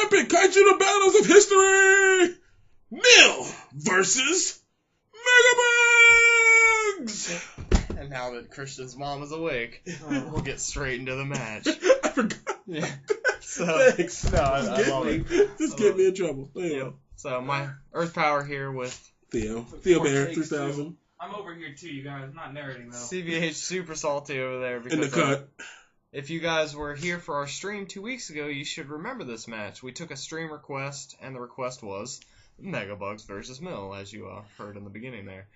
epic Kaijudo battles of history! Mill versus Megabugs! And now that Christian's mom is awake, we'll get straight into the match. I forgot. Yeah. So, Thanks. No, I love it. Just get me in trouble. Yep. So my Earth Power here with TheoBear 3000. I'm over here too, you guys. I'm not narrating though. CBH super salty over there because In the cut. if you guys were here for our stream 2 weeks ago, you should remember this match. We took a stream request, and the request was Megabugs versus Mill, as you heard in the beginning there.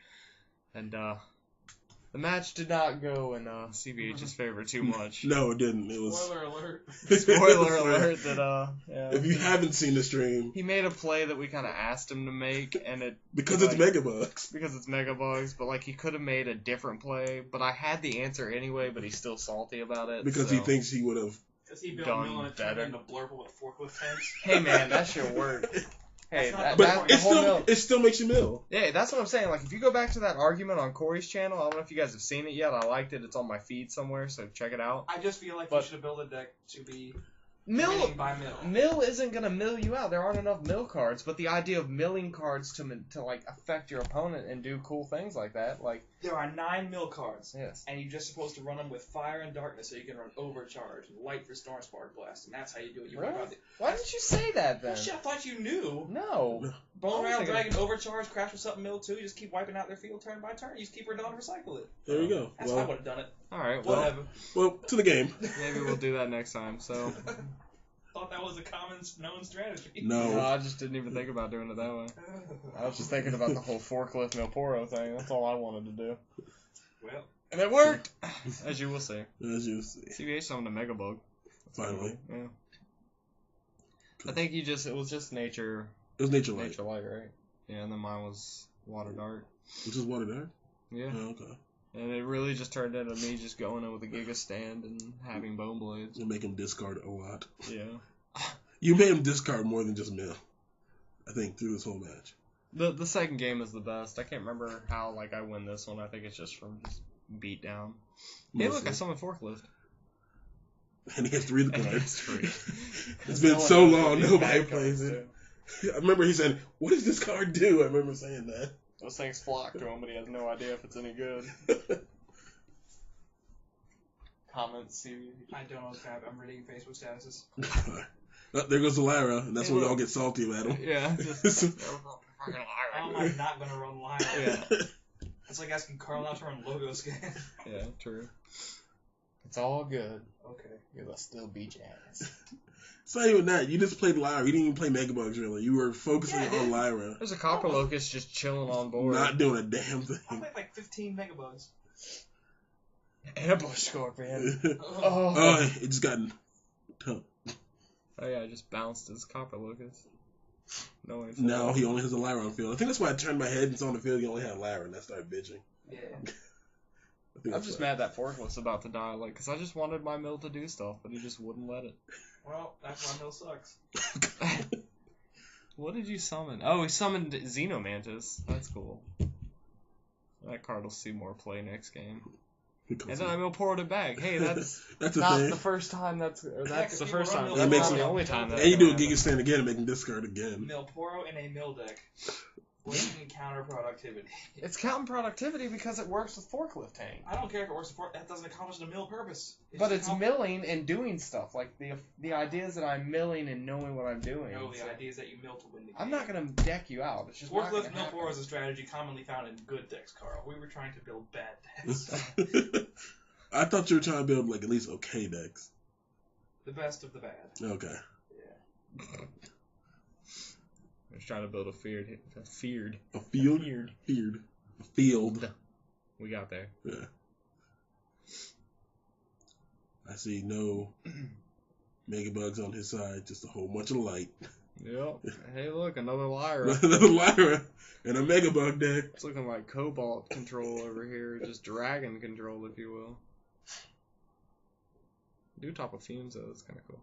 And the match did not go in CBH's favor too much. No, it didn't. It was Spoiler alert. Spoiler alert that yeah. If you haven't seen the stream, He made a play that we kind of asked him to make, and it because it's Megabugs. because it's Megabugs, but like he could have made a different play. But I had the answer anyway, but he's still salty about it Because so. he thinks he would have. Because he built Done Mill and it turned better. into Blurple with forklift tanks. Hey man, that's your word. Hey, That's But not the it whole Mill. still makes you mill. Yeah, that's what I'm saying. Like, if you go back to that argument on Corey's channel, I don't know if you guys have seen it yet. I liked it. It's on my feed somewhere, so check it out. I just feel like But- you should have built a deck to be Mill winning by Mill. Mill isn't gonna mill you out. There aren't enough mill cards. But the idea of milling cards to like affect your opponent and do cool things like that, like There are 9 Mill cards, yes. and you're just supposed to run them with Fire and Darkness so you can run Overcharge and Light for Storm Spark Blast, and that's how you do it. You Really? run the... Why didn't you say that then? Well, shit, I thought you knew. No. Bone I Round was Dragon, Overcharge, Crash with something Mill too. You just keep wiping out their field turn by turn. You just keep her done and recycle it. There you go. That's how I would have done it. All right. Well, Whatever. Well, to the game. maybe we'll do that next time. So. Thought that was a common known strategy. No, No. I just didn't even think about doing it that way. I was just thinking about the whole forklift Milporo thing. That's all I wanted to do. Well, And it worked! As you will see. As you see. CBH summoned a Megabug. Finally. Yeah. I think it was just nature. It was Nature Light. Nature Light, right? Yeah, and then mine was Water Dart. Which is water there? Yeah. Oh, okay. And it really just turned into me just going in with a Giga Stand and having Bone Blades. You make him discard a lot. Yeah. You made him discard more than just mill. I think through this whole match. The second game is the best. I can't remember how like I win this one. I think it's just from just beat down. Hey, look, I summoned Forklift. And he has to read the And card. it's free. It's been so long, nobody plays it. I remember he said, "What does this card do?" I remember saying that. Those things flock to him, but he has no idea if it's any good. Comments, see. I don't know what's happening. I'm reading Facebook statuses. Oh, there goes the Lyra, and that's when we all get salty about him. Yeah. How am I not going to run Lyra? Yeah. It's like asking Carl not to run Logo Scan. Yeah, true. It's all good. Okay. Because I still beat your ass. It's not even that. You just played Lyra. You didn't even play Megabugs, really. You were focusing on Lyra. There's a Copper Locust just chilling on board. Not doing a damn I thing. played like 15 Megabugs. And a Bush Scorpion. Oh. Oh, it just got tough. Oh yeah, I just bounced his Copper Locust. No one. Now he only has a Lyra on the field. I think that's why I turned my head and saw on the field he only had Lyra, and I started bitching. Yeah. I I'm just mad that Forklift's about to die, like, cause I just wanted my mill to do stuff, but he just wouldn't let it. Well, that's why Mill sucks. What did you summon? Oh, he summoned Xenomantis. That's cool. That card will see more play next game. And then I Milporoed it back. Hey, that's That's a not thing. the first time that's the people first run time. Mill That's makes not it- the only time. That's And you do a gonna Giga Stand again and make him discard again. Milporo in a Mill deck. Blatant counter-productivity. It's counting productivity because it works with Forklift Tank. I don't care if it works for that doesn't accomplish the Mill purpose. But it's milling and doing stuff. Like, the idea is that I'm milling and knowing what I'm doing. No, the So idea is that you mill to win the game. I'm not going to deck you out. It's just not Forklift gonna Mill happen. 4 is a strategy commonly found in good decks, Carl. We were trying to build bad decks. I thought you were trying to build like at least okay decks. The best of the bad. Okay. Yeah. I was trying to build a feared. A field? Feared. A field. We got there. Yeah. I see no Megabugs on his side, just a whole bunch of light. Yep. Hey, look, another Lyra. Another Lyra and a Megabug deck. It's looking like Cobalt control over here, just Dragon control, if you will. Do top of Fumes, though. That's kind of cool.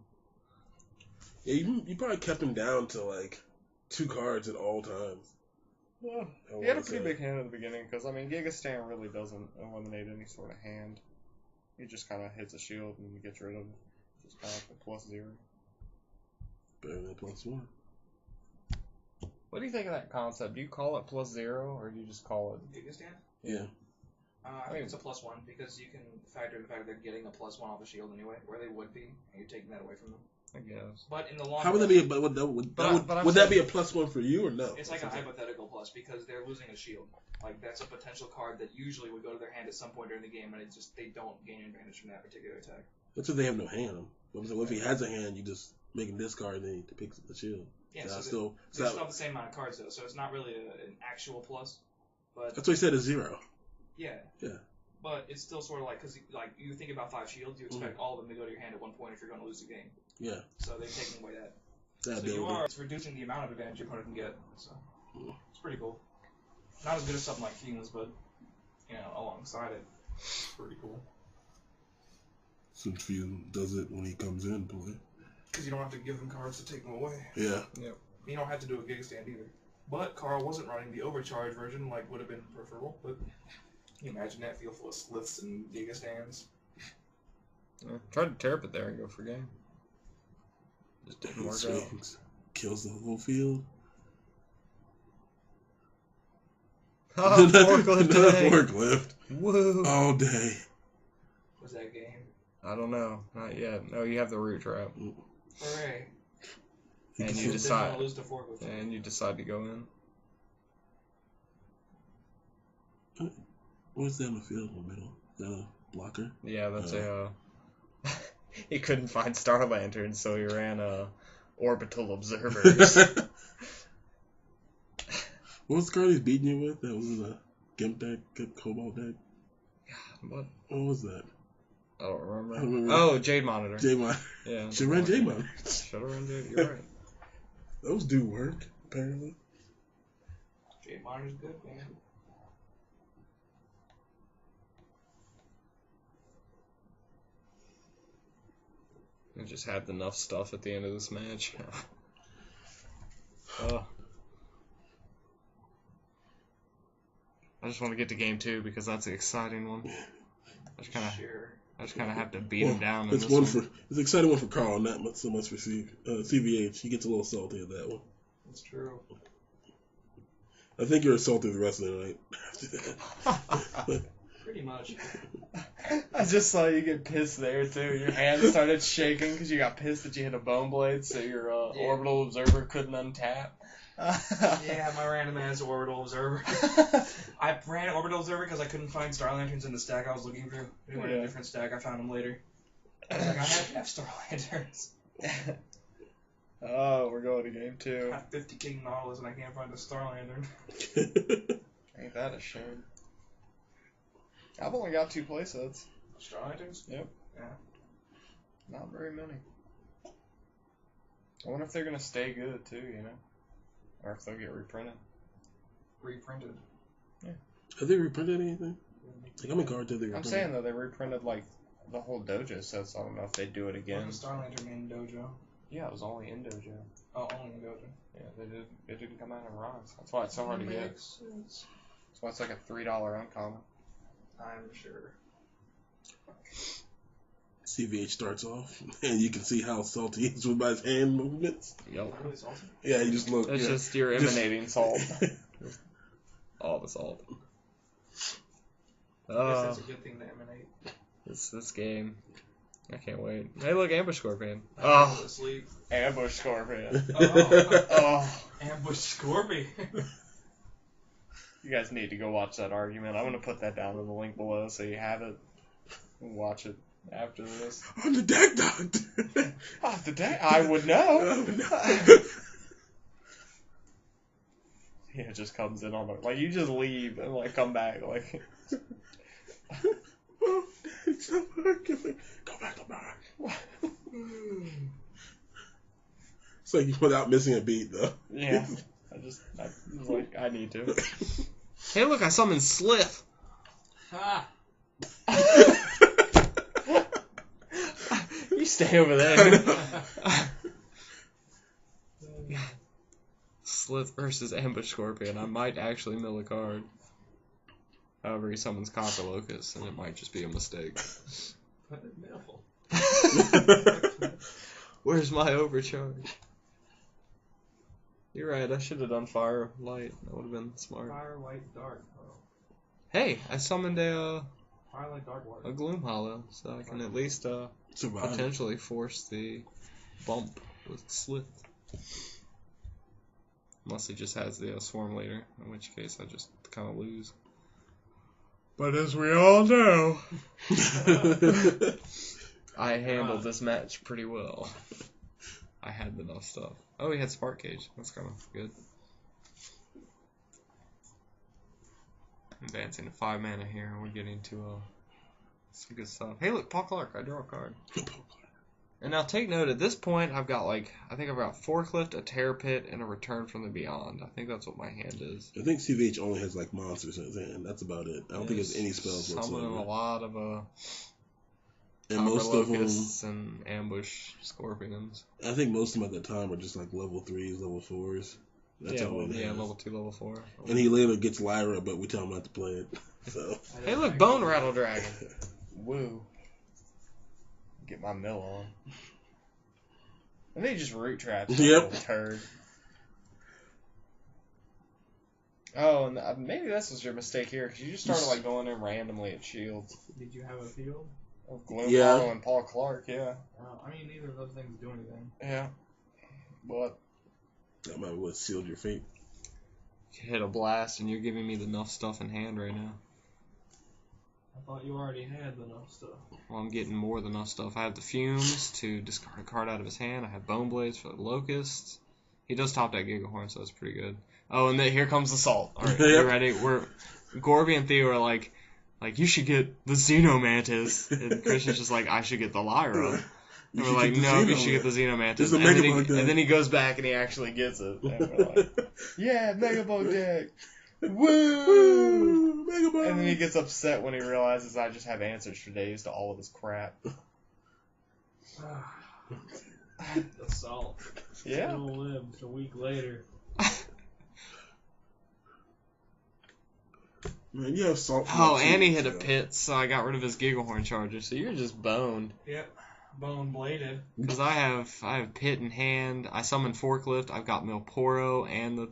Yeah, you probably kept him down to like 2 cards at all times. Well, I he had a wanna pretty say. big hand at the beginning, because, I mean, Giga Stand really doesn't eliminate any sort of hand. He just kind of hits a shield and gets rid of it. Just kind of like a +0. Better than +1. What do you think of that concept? Do you call it +0 or do you just call it? Giga stand? Yeah. I think it's a +1 because you can factor in the fact they're getting a +1 off the shield anyway, where they would be, and you're taking that away from them. I guess. But in the long How would run, that be? Would that be a +1 for you or no? it's like a hypothetical plus because they're losing a shield. Like that's a potential card that usually would go to their hand at some point during the game, and they don't gain advantage from that particular attack. That's if they have no hand. What if he has a hand? You just make him discard and then he picks up the shield. Yeah, so they still have the same amount of cards though, so it's not really an actual plus. But that's what he said is 0. Yeah. Yeah. But it's still sort of like because like you think about 5 shields, you expect all of them to go to your hand at one point if you're going to lose the game. Yeah. So they're taking away that. So it's reducing the amount of advantage your opponent can get. So it's pretty cool. Not as good as something like Fumes, but alongside it, it's pretty cool. Since Fume does it when he comes in play. Because you don't have to give them cards to take them away. Yeah. Yep. You don't have to do a Giga Stand either. But Carl wasn't running the overcharge version, like would have been preferable. But can you imagine that field full of Sliths and Giga Stands? Yeah. Tried to tear up it there and go for game. Just didn't work out. Kills the whole field. Oh, another forklift. Woo. All day. Was that game? I don't know. Not yet. No, you have the root trap. Hooray. And you decide. And you decide to go in. What's that in the field in the middle? Is that a blocker? Yeah, that's he couldn't find Star Lanterns, so he ran Orbital Observers. What was the card he's beating you with? That was in the Gimp deck, Cobalt deck? What was that? I don't remember. Oh, Jade Monitor. Jade Monitor. Yeah. Should run Jade Monitor. Should have run Jade. You're right. Those do work, apparently. Jade Monitor's good, man. I just had enough stuff at the end of this match. I just want to get to game 2 because that's the exciting one. I just kind of have to beat him down. It's it's an exciting one for Carl, not so much for CVH. He gets a little salty at that one. That's true. I think you're salty the rest of the night. Pretty much. I just saw you get pissed there too. Your hand started shaking because you got pissed that you hit a bone blade, so your orbital observer couldn't untap. Yeah, my random ass orbital observer. I ran orbital observer because I couldn't find Star Lanterns in the stack I was looking through. They were in a different stack. I found them later. I was like, I have to have Star Lanterns. Oh, we're going to game 2. I have 50 King Nautilus and I can't find a Star Lantern. Ain't that a shame? I've only got 2 playsets. Star Lanterns? Yep. Yeah. Not very many. I wonder if they're going to stay good too, or if they'll get reprinted. Reprinted? Yeah. Have they reprinted anything? Like, how many cards did they reprint? I'm saying though, they reprinted like the whole dojo sets. I don't know if they'd do it again. Was the Star Lantern in Dojo? Yeah, it was only in dojo. Oh, only in Dojo. Yeah, they didn't come out in runs. That's why it's so hard to get. Makes sense. That's why it's like a $3 uncommon. I'm sure. CVH starts off, and you can see how salty he is with his hand movements. Yep. Really salty? Yeah, you just look. It's just you're emanating salt. All the salt. I guess that's a good thing to emanate. This game. I can't wait. Hey, look, Ambush Scorpion. Asleep. Ambush Scorpion. Ambush Scorpion. You guys need to go watch that argument. I'm going to put that down in the link below so you have it. Watch it after this. On the deck, Doctor. Off the deck? I would know. Yeah, it just comes in on the... Like, you just leave and, like, come back. Like... Oh, it's not working. Go back. It's like without missing a beat, though. Yeah. I was like, I need to. Hey, look, I summoned Slith. Ha! You stay over there. Slith versus Ambush Scorpion. I might actually mill a card. However, he summons Conquer Locust, and it might just be a mistake. Put it middle. Where's my overcharge? You're right, I should have done fire, light. That would have been smart. Fire, light, dark. Oh. Hey, I summoned a Fire, light, dark, light. a Gloom Hollow, so I can at least potentially force the bump with Slith. Unless he just has the Swarm Leader, in which case I just kind of lose. But as we all know, I handled this match pretty well. I had enough stuff. Oh, he had Spark Cage. That's kind of good. Advancing to 5 mana here, and we're getting to some good stuff. Hey, look, Paul Clark. I draw a card. And now take note, at this point, I've got I think I've got Forklift, a Terror Pit, and a Return from the Beyond. I think that's what my hand is. I think CVH only has like monsters in his hand. That's about it. I don't think it's any spells whatsoever. Summoning a lot of and most of them and ambush scorpions. I think most of them at the time are just like level 3s, level 4s. That's all he has. Level 2, level 4. And he later gets Lyra, but we tell him not to play it. So. Hey, look, Bone Rattle Dragon. Woo. Get my mill on. And they just root traps. Yep. Turd. Oh, and maybe this was your mistake here, because you just started going in randomly at shields. Did you have a field? Of Gloom Hollow and Paul Clark, yeah. I mean, neither of those things do anything. Yeah. But that might be what sealed your fate. You hit a blast, and you're giving me enough stuff in hand right now. I thought you already had enough stuff. Well, I'm getting more than enough stuff. I have the Fumes to discard a card out of his hand. I have Bone Blades for the Locusts. He does top that Gigahorn, so that's pretty good. Oh, and then here comes the Salt. All right, you ready? Gorby and Theo are like, you should get the Xenomantis. And Christian's just like, I should get the Lyra. And we're like, no, you should get the Xenomantis. And then he goes back and he actually gets it. And we're like, yeah, Megabug deck. Woo! Megabugs! And then he gets upset when he realizes I just have answers for days to all of his crap. The Salt. Yeah. Still lived a week later. Man, you have Salt. Oh, and he hit a pit, so I got rid of his Gigahorn Charger. So you're just boned. Yep. Bone bladed. Because I have Pit in hand. I summoned Forklift. I've got Milporo and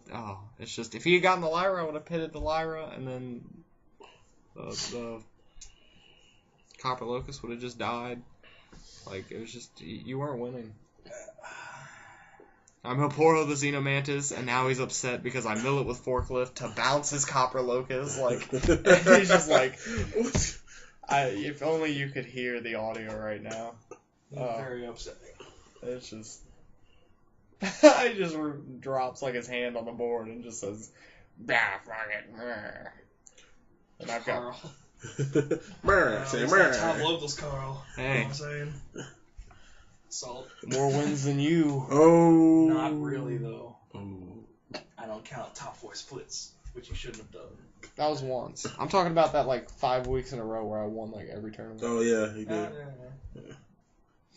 it's just if he had gotten the Lyra, I would have pitted the Lyra, and then the Copper Locust would have just died. It was just you weren't winning. I Milporo the Xenomantis, and now he's upset because I mill it with Forklift to bounce his Copper Locust. And he's just like, if only you could hear the audio right now. Very upsetting. It's just... he just drops his hand on the board and just says, bah, fuck it. Meh. And I've got... Meh, say meh. Top locals, Carl. Hey. You know what I'm saying? Salt. More wins than you. Oh. Not really, though. Oh. I don't count top 4 splits, which you shouldn't have done. That was once. I'm talking about that 5 weeks in a row where I won every tournament. Oh, yeah, he did. Yeah.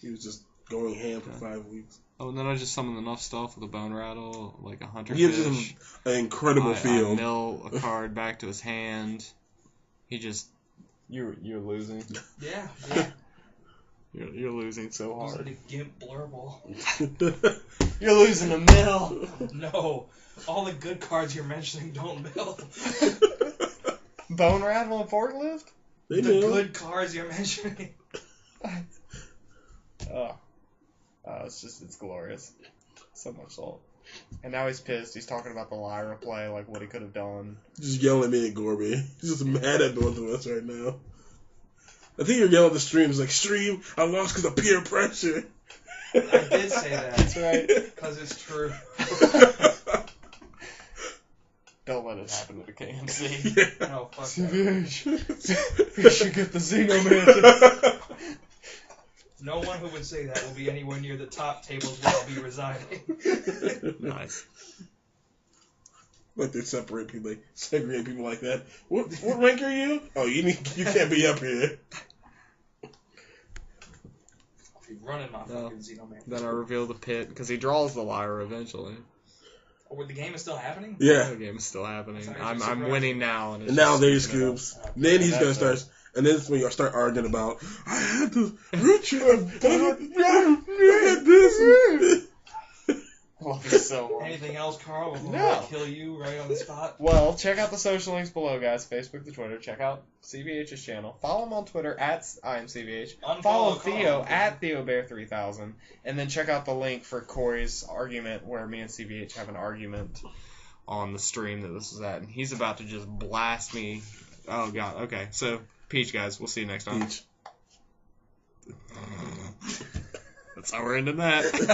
He was just going ham for 5 weeks. Oh, and then I just summoned enough stuff with a Bone Rattle, a Hunter He gives Fish. him an incredible field. I mill a card back to his hand. He just... You're losing. Yeah. You're losing so hard. Losing to Gimp Blurble. You're losing to mill. No. All the good cards you're mentioning don't mill. Bone Rattle and Forklift? The good cards you're mentioning. It's glorious. So much salt. And now he's pissed. He's talking about the Lyra play, what he could have done. Just yelling at me and Gorby. He's just mad at both of us right now. I think you're yelling at the stream. It's like, stream, I lost because of peer pressure. I did say that. That's right. Because it's true. Don't let it happen to the KMC. Yeah. No, fuck CVH. You should get the Xenomantis. No one who would say that will be anywhere near the top tables where I'll be residing. Nice. They separate people, segregate people like that. What rank are you? Oh, you can't be up here. I'll be running my fucking Xenomantis. Then I reveal the pit, because he draws the Lyra eventually. Oh, the game is still happening? Yeah. The game is still happening. Sorry, I'm winning now. And now there's Scoops. Then he's going to start... And then it's when you start arguing about, I had to root you, I had this. Love you so much. Anything else, Carl? Before No. I kill you right on the spot? Well, check out the social links below, guys. Facebook, the Twitter. Check out CVH's channel. Follow him on Twitter at IamCVH. Follow Theo at TheoBear3000. And then check out the link for Corey's argument where me and CVH have an argument on the stream that this is at. And he's about to just blast me. Oh, God. Okay. So, peach, guys. We'll see you next time. Peach. That's how we're ending that.